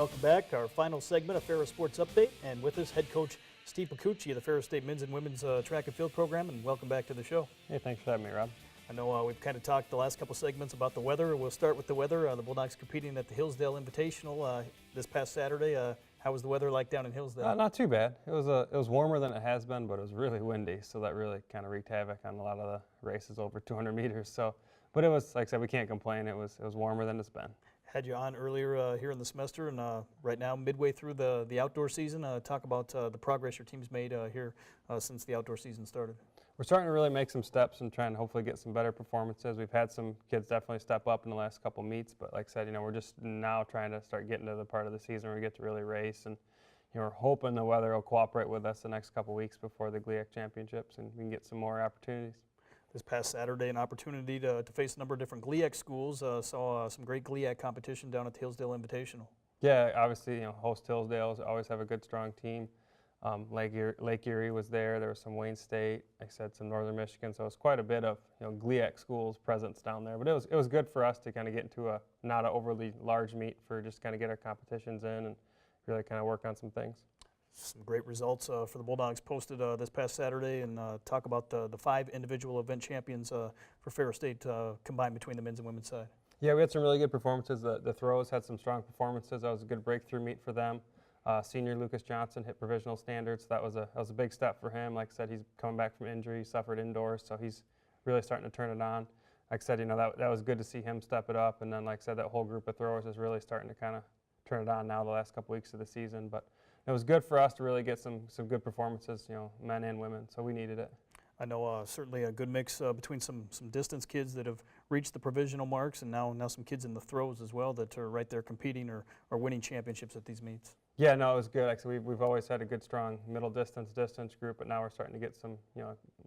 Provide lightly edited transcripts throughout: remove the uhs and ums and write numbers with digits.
Welcome back. Our final segment of Ferris Sports Update, and with us, head coach Steve Picucci of the Ferris State men's and women's track and field program, and welcome back to the show. Hey, thanks for having me, Rob. I know we've kind of talked the last couple segments about the weather. We'll start with the weather. The Bulldogs competing at the Hillsdale Invitational this past Saturday. How was the weather like down in Hillsdale? Not too bad. It was warmer than it has been, but it was really windy, so that really kind of wreaked havoc on a lot of the races over 200 meters. So, but it was, like I said, we can't complain. It was warmer than it's been. Had you on earlier here in the semester, and right now midway through the outdoor season. Talk about the progress your team's made here since the outdoor season started. We're starting to really make some steps and trying to hopefully get some better performances. We've had some kids definitely step up in the last couple meets, but like I said, we're just now trying to start getting to the part of the season where we get to really race, and we're hoping the weather will cooperate with us the next couple weeks before the GLIAC championships, and we can get some more opportunities. This past Saturday, an opportunity to face a number of different GLIAC schools. Saw some great GLIAC competition down at the Hillsdale Invitational. Yeah, obviously, host Hillsdale always have a good, strong team. Lake Erie was there. There was some Wayne State, like I said, some Northern Michigan. So it was quite a bit of GLIAC schools presence down there. But it was good for us to kind of get into a not an overly large meet for just kind of get our competitions in and really kind of work on some things. Some great results for the Bulldogs posted this past Saturday, and talk about the 5 individual event champions for Ferris State combined between the men's and women's side. Yeah, we had some really good performances. The throws had some strong performances. That was a good breakthrough meet for them. Senior Lucas Johnson hit provisional standards. That was a big step for him. Like I said, he's coming back from injury. He suffered indoors, so he's really starting to turn it on. Like I said, that was good to see him step it up. And then, like I said, that whole group of throwers is really starting to kind of turn it on now the last couple weeks of the season. But it was good for us to really get some good performances, men and women. So we needed it. I know certainly a good mix between some distance kids that have reached the provisional marks, and now some kids in the throws as well that are right there competing or winning championships at these meets. Yeah, no, it was good. Like I said, we've always had a good, strong middle distance group, but now we're starting to get some,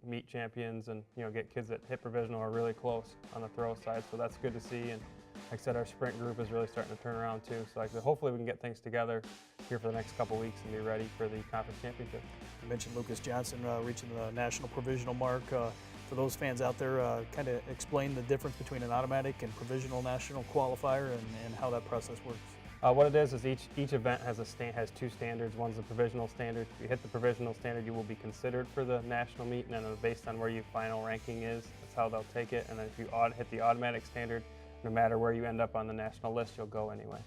meet champions and, get kids that hit provisional are really close on the throw side. So that's good to see. And like I said, our sprint group is really starting to turn around too. So like I said, hopefully we can get things together here for the next couple weeks and be ready for the conference championship. You mentioned Lucas Johnson reaching the national provisional mark. For those fans out there, kind of explain the difference between an automatic and provisional national qualifier and how that process works. What it is each event has has 2 standards. One's the provisional standard. If you hit the provisional standard, you will be considered for the national meet, and then based on where your final ranking is, that's how they'll take it. And then if you hit the automatic standard, no matter where you end up on the national list, you'll go anyway.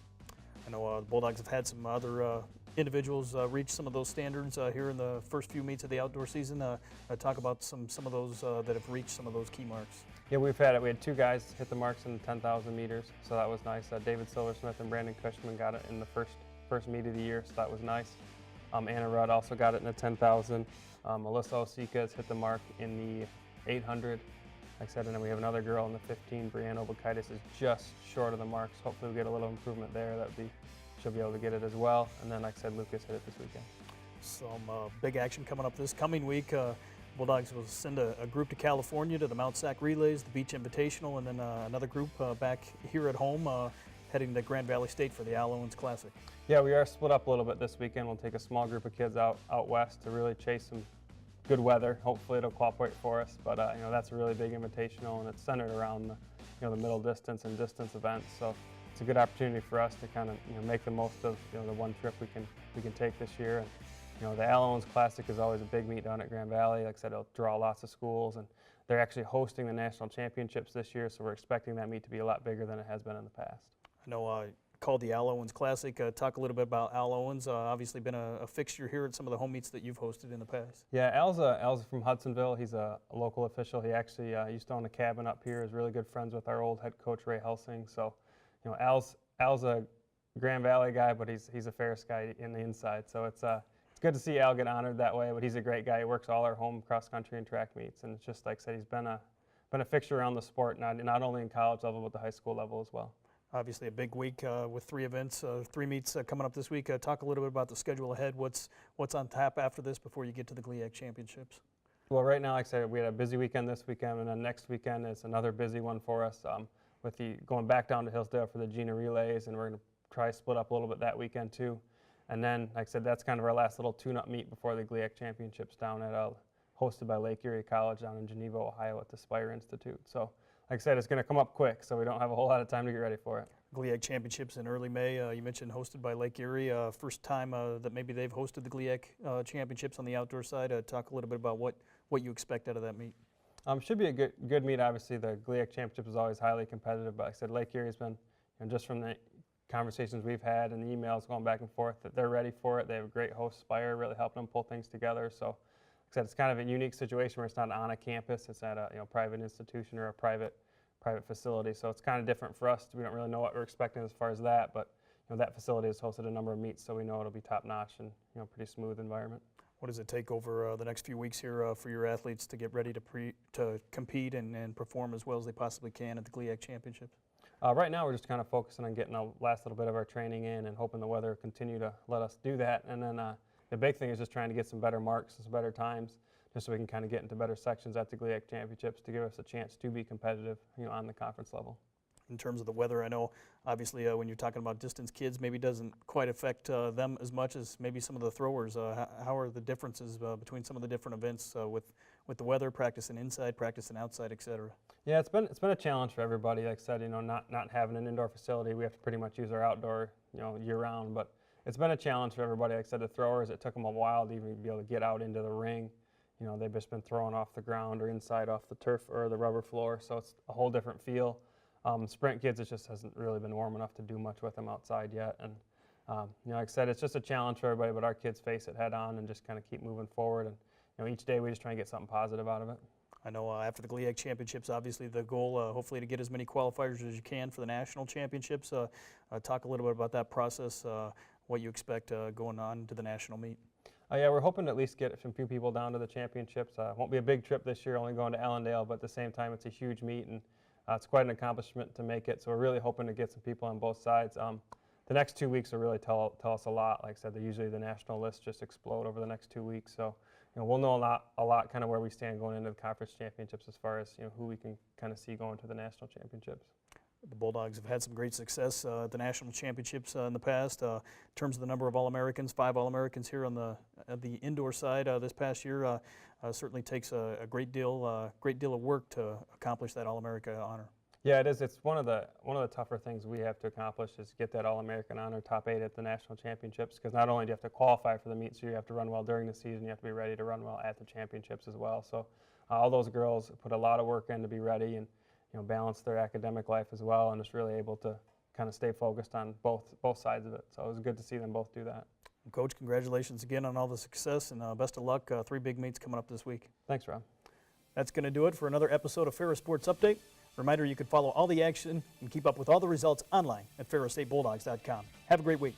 I know the Bulldogs have had some other individuals reach some of those standards here in the first few meets of the outdoor season. Talk about some of those that have reached some of those key marks. Yeah, we had 2 guys hit the marks in the 10,000 meters, so that was nice. David Silversmith and Brandon Cushman got it in the first meet of the year, so that was nice. Anna Rudd also got it in the 10,000. Alyssa Osika has hit the mark in the 800. Like I said, and then we have another girl in the 15. Brianne Obakaitis is just short of the marks. Hopefully we get a little improvement there. She'll be able to get it as well. And then, like I said, Lucas hit it this weekend. Some big action coming up this coming week. Bulldogs will send a group to California to the Mount Sac Relays, the Beach Invitational, and then another group back here at home heading to Grand Valley State for the Al Owens Classic. Yeah, we are split up a little bit this weekend. We'll take a small group of kids out west to really chase some good weather. Hopefully it'll cooperate for us, but that's a really big invitational, and it's centered around the middle distance and distance events. So it's a good opportunity for us to kind of make the most of the one trip we can take this year. And the Al Owens Classic is always a big meet down at Grand Valley. Like I said, it'll draw lots of schools, and they're actually hosting the national championships this year, so we're expecting that meet to be a lot bigger than it has been in the past. I know called the Al Owens Classic. Talk a little bit about Al Owens. Obviously been a fixture here at some of the home meets that you've hosted in the past. Yeah, Al's from Hudsonville. He's a local official. He actually used to own a cabin up here. He's really good friends with our old head coach, Ray Helsing. So, Al's a Grand Valley guy, but he's a Ferris guy in the inside. So it's good to see Al get honored that way, but he's a great guy. He works all our home cross country and track meets, and it's just like I said, he's been a fixture around the sport, not only in college level, but the high school level as well. Obviously a big week with 3 events, 3 meets coming up this week. Talk a little bit about the schedule ahead. What's on tap after this before you get to the GLIAC championships? Well, right now, like I said, we had a busy weekend this weekend, and then next weekend is another busy one for us with going back down to Hillsdale for the Gina Relays, and we're going to try to split up a little bit that weekend too. And then, like I said, that's kind of our last little tune-up meet before the GLIAC championships down at hosted by Lake Erie College down in Geneva, Ohio at the Spire Institute. So, like I said, it's going to come up quick, so we don't have a whole lot of time to get ready for it. GLIAC Championships in early May. You mentioned hosted by Lake Erie. First time that maybe they've hosted the GLIAC Championships on the outdoor side. Talk a little bit about what you expect out of that meet. Should be a good meet. Obviously, the GLIAC Championship is always highly competitive, but like I said, Lake Erie has been, just from the conversations we've had and the emails going back and forth, that they're ready for it. They have a great host, Spire, really helping them pull things together. So, like I said, it's kind of a unique situation where it's not on a campus; it's at a private institution or a private facility. So it's kind of different for us. We don't really know what we're expecting as far as that, but that facility has hosted a number of meets, so we know it'll be top notch and pretty smooth environment. What does it take over the next few weeks here for your athletes to get ready to compete and perform as well as they possibly can at the GLIAC Championships? Right now, we're just kind of focusing on getting the last little bit of our training in and hoping the weather will continue to let us do that. And then the big thing is just trying to get some better marks and some better times, just so we can kind of get into better sections at the GLIAC Championships to give us a chance to be competitive, on the conference level. In terms of the weather, I know obviously when you're talking about distance kids, maybe doesn't quite affect them as much as maybe some of the throwers. How are the differences between some of the different events with the weather, practicing inside, practicing outside, et cetera? Yeah, it's been a challenge for everybody. Like I said, not having an indoor facility, we have to pretty much use our outdoor, year round. But it's been a challenge for everybody. Like I said, the throwers, it took them a while to even be able to get out into the ring. They've just been throwing off the ground or inside off the turf or the rubber floor, so it's a whole different feel. Sprint kids, it just hasn't really been warm enough to do much with them outside yet. And like I said, it's just a challenge for everybody, but our kids face it head on and just kind of keep moving forward. And each day we just try and get something positive out of it. I know after the GLIAC Championships, obviously the goal, hopefully, to get as many qualifiers as you can for the national championships. Talk a little bit about that process, what you expect going on to the national meet. Yeah, we're hoping to at least get a few people down to the championships. Won't be a big trip this year, only going to Allendale, but at the same time, it's a huge meet, and it's quite an accomplishment to make it. So we're really hoping to get some people on both sides. The next 2 weeks will really tell us a lot. Like I said, usually the national lists just explode over the next 2 weeks. So we'll know a lot kind of where we stand going into the conference championships as far as who we can kind of see going to the national championships. The Bulldogs have had some great success at the national championships in the past. In terms of the number of All-Americans, 5 All-Americans here on the indoor side this past year, certainly takes a great deal of work to accomplish that All-America honor. Yeah, it is. It's one of the tougher things we have to accomplish is get that All-American honor, top 8 at the national championships. Because not only do you have to qualify for the meet, so you have to run well during the season, you have to be ready to run well at the championships as well. So all those girls put a lot of work in to be ready and balance their academic life as well, and just really able to kind of stay focused on both sides of it. So it was good to see them both do that. Well, Coach, congratulations again on all the success, and best of luck. 3 big meets coming up this week. Thanks, Rob. That's going to do it for another episode of Ferris Sports Update. Reminder, you can follow all the action and keep up with all the results online at ferrisstatebulldogs.com. Have a great week.